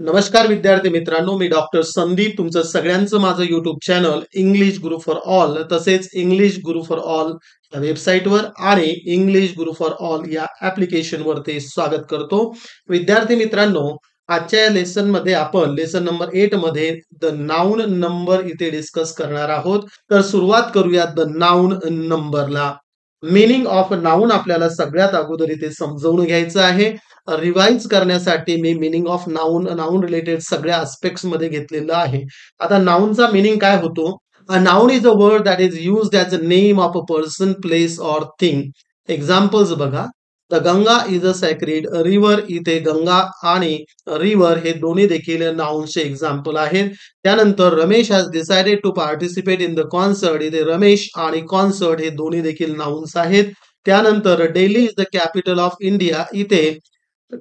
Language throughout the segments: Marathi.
नमस्कार विद्यार्थी मित्रांनो, मी डॉक्टर संदीप तुमचं सगळ्यांचं माझं YouTube channel English Guru for all तसेच इंग्लिश गुरु फॉर ऑल या वेबसाईटवर आणि इंग्लिश गुरु फॉर ऑल या ऍप्लिकेशनवर ते स्वागत करतो. विद्यार्थी मित्रांनो, आजच्या या लेसन मध्ये आपण लेसन नंबर 8 मध्ये द नाउन नंबर इथे डिस्कस करणार आहोत. तर सुरुवात करूया द नाउन नंबरला. मीनिंग ऑफ नाउन आपल्याला सगळ्यात अगोदर इथे समजावून घ्यायचं आहे. रिवाइज करण्यासाठी मी मीनिंग ऑफ नाउन रिलेटेड सगळ्या आस्पेक्ट्स मध्ये घेतलेलं आहे. आता नाउनचा मीनिंग काय होतो? A noun is a word that is used as a name of a person, place or thing. Examples बघा. The Ganga is a sacred river. इथे गंगा आणि रिव्हर हे दोन्ही देखील नाउन्सचे एक्झाम्पल आहेत. त्यानंतर Ramesh has decided to participate in the concert. इथे रमेश आणि कॉन्सर्ट हे दोन्ही देखील नाउन्स आहेत. त्यानंतर Delhi is the capital of India. इथे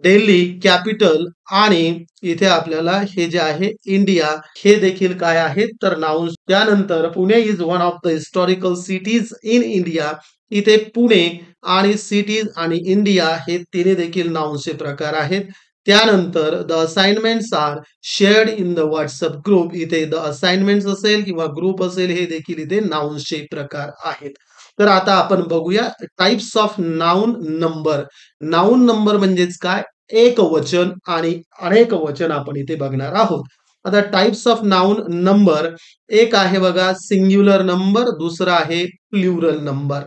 दिल्ली कॅपिटल आणि इथे आपल्याला हे जे आहे इंडिया हे देखील काय आहेत तर नाउन्स. त्यानंतर Pune is one of the historical cities in India. इथे पुणे आणि सिटीज आणि इंडिया हे तिन्ही देखील नाउन्सचे प्रकार आहेत. त्यानंतर the assignments are shared in the WhatsApp group. इथे द असाइनमेंट्स असेल किंवा ग्रुप असेल हे देखील इथे नाउन्सचे प्रकार आहेत. तर आता आपण बघूया types of noun number. Noun number म्हणजेच काय? एक वचन आणि अनेक वचन आपण इथे बघणार आहोत. आता टाइप्स ऑफ नाउन नंबर, एक आहे बघा सिंग्युलर नंबर, दुसरा आहे प्लुरल नंबर.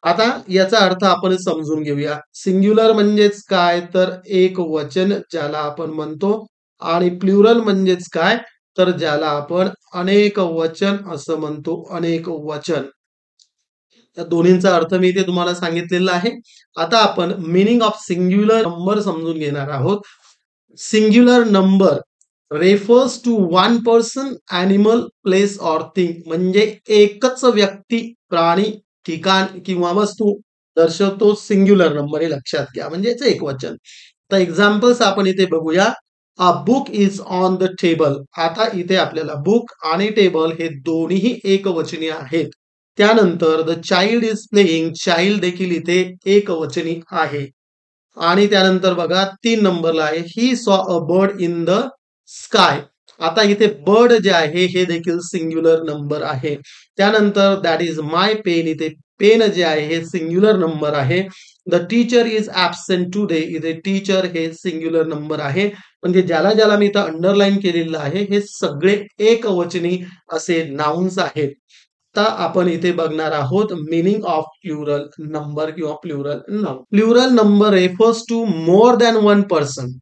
आता याचा अर्थ आपण समजून घेऊया. सिंग्युलर म्हणजेच काय तर एक वचन ज्याला आपण म्हणतो, आणि प्लुरल म्हणजेच काय तर ज्याला आपण अनेक वचन असं म्हणतो. अनेक वचन या दोन्हींचा अर्थ मी इथे तुम्हाला सांगितलेला आहे. आता आपण मीनिंग ऑफ सिंग्युलर नंबर समजून घेणार आहोत. Singular number refers to one person, animal, place or thing. म्हणजे एकच व्यक्ती, प्राणी, ठिकाण किंवा वस्तू दर्शवतो सिंग्युलर नंबर. हे लक्षात घ्या, म्हणजेच एक वचन. तर एक्झाम्पल्स आपण इथे बघूया. A book is on the table. आता इथे आपल्याला बुक आणि टेबल हे दोन्ही एकवचनी आहेत. त्यानंतर the child is playing. Child देखील इथे एकवचनी आहे. आणि त्यानंतर बघा 3 नंबरला आहे he saw a bird in the sky. आता इथे बर्ड जे आहे हे देखील सिंग्युलर नंबर आहे. त्यानंतर दॅट इज माय पेन. इथे पेन जे आहे हे सिंग्युलर नंबर आहे. The teacher is absent today. इथे टीचर हे सिंग्युलर नंबर आहे. म्हणजे ज्याला ज्याला मी इथं अंडरलाईन केलेलं आहे हे सगळे एकवचनी असे नाउन्स आहेत. आता आपण इथे बघणार आहोत मीनिंग ऑफ प्लुरल नंबर किंवा plural noun. Plural number refers to more than one person.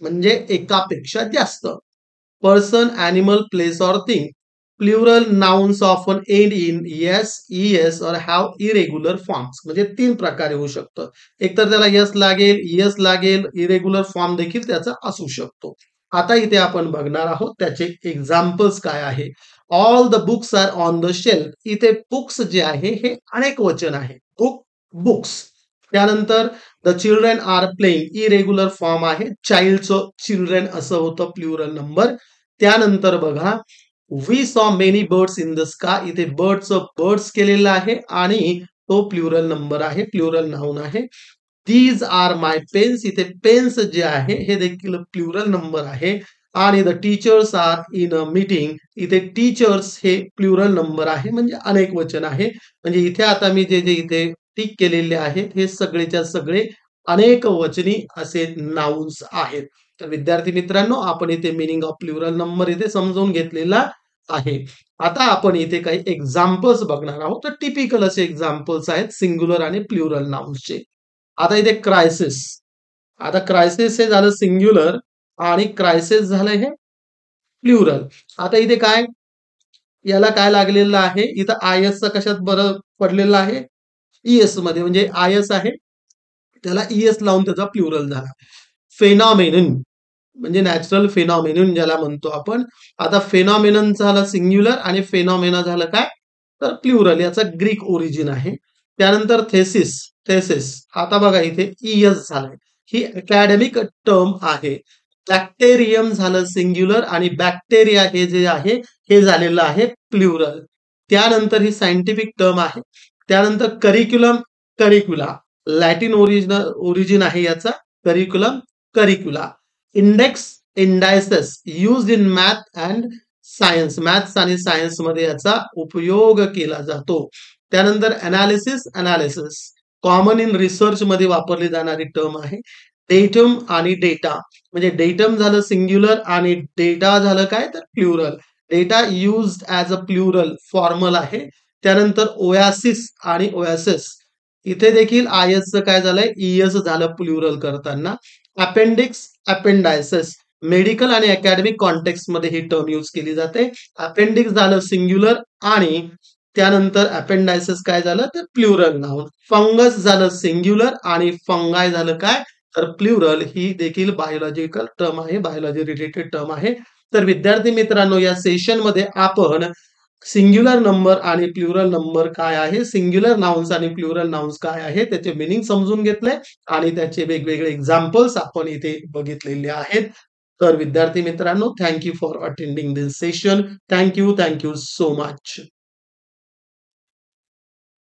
म्हणजे एकापेक्षा जास्त. Person, animal, place or thing. Plural nouns often end in s, es or have irregular forms. म्हणजे 3 प्रकारे होऊ शकतं. एकतर त्याला यस लागेल, ईएस लागेल, इरेग्युलर फॉर्म देखील त्याचा असू शकतो. आता इथे आपण बघणार आहोत त्याचे एक्झाम्पल्स काय आहे. All the books are on the shelf. इथे बुक्स जे आहे हे अनेक वचन आहे. Book, books. त्यानंतर the children are playing. Irregular form आहे. चाइल्डचं चिल्ड्रन असं होतं प्लुरल नंबर. त्यानंतर बघा we saw many birds in the sky. इथे बर्ड्सचं बर्ड्स केलेलं आहे आणि तो प्लुरल नंबर आहे, प्लुरल नाउन आहे. These are my pens. इथे पेन्स जे आहे हे देखील प्लुरल नंबर आहे. आणि the teachers are in a meeting. इथे टीचर्स हे प्लुरल नंबर आहे, म्हणजे अनेक वचन आहे. म्हणजे इथे आता मी जे जे इथे टिक केलेले आहेत हे सगळेच्या सगळे अनेक वचनी असे नाउन्स आहेत. तर विद्यार्थी मित्रांनो, आपण इथे मीनिंग ऑफ प्लुरल नंबर इथे समजून घेतलेला आहे. आता आपण इथे काही एक्झाम्पल्स बघणार आहोत. तर टिपिकल असे एक्झाम्पल्स आहेत सिंग्युलर आणि प्लुरल नाउन्सचे. आता इथे क्रायसिस. आता क्रायसिस हे झालं सिंग्युलर आणि क्रायसिस झालं हे प्लुरल. आता इथे काय याला काय लागलेलं आहे? इथं आयएस चा कशात बरं पडलेला आहे? ईएस मध्ये. म्हणजे आयएस आहे त्याला ईएस लावून त्याचा प्लुरल झाला. फेनॉमेनन म्हणजे नॅचरल फेनॉमेनन ज्याला म्हणतो आपण. आता फेनॉमेनन झाला सिंग्युलर आणि फेनॉमेना झालं काय तर प्लुरल. याचा ग्रीक ओरिजिन आहे. त्यानंतर थेसिस, थेसिस. आता बघा इथे ईएस झालाय. ही अकॅडमिक टर्म आहे. बॅक्टेरियम झालं सिंग्युलर आणि बॅक्टेरिया हे जे आहे हे झालेलं आहे प्लुरल. त्यानंतर ही सायंटिफिक टर्म आहे. त्यानंतर करिक्युलम, करिक्युला. लॅटिन ओरिजिन आहे याचा curriculum, curricula. Index indices used in math and science. Maths आणि सायन्स मध्ये याचा उपयोग केला जातो. त्यानंतर अनालिसिस कॉमन इन रिसर्च मध्ये वापरली जाणारी टर्म आहे. डेटम आणि डेटा म्हणजे डेटम झालं सिंग्युलर आणि डेटा झालं काय तर plural. Data used as a plural formal आहे. त्यानंतर ओयासिस आणि ओयासिस इथे देखील आयसचं काय झालंय इयस झालं प्लुरल करताना. अपेंडिक्स अपेंडायसिस मेडिकल आणि अकॅडमिक कॉन्टेक्स्ट मध्ये ही टर्म यूज केली जाते. अपेंडिक्स झालं सिंग्युलर आणि त्यानंतर अपेंडायसिस काय झालं तर प्लुरल नाउन. फंगस झालं सिंग्युलर आणि फंगाय झालं काय तर प्लुरल. ही देखील बायोलॉजिकल टर्म आहे, बायोलॉजी रिलेटेड टर्म आहे. तर विद्यार्थी मित्रांनो या सेशन मध्ये आपण सिंग्युलर नंबर आणि प्लुरल नंबर काय आहे, सिंग्युलर नाउन्स आणि प्लुरल नाउन्स काय आहे त्याचे मिनिंग समजून घेतले आणि त्याचे वेगवेगळे एक्झाम्पल्स आपण इथे बघितलेले आहेत. तर विद्यार्थी मित्रांनो thank you for attending this session. Thank you so much.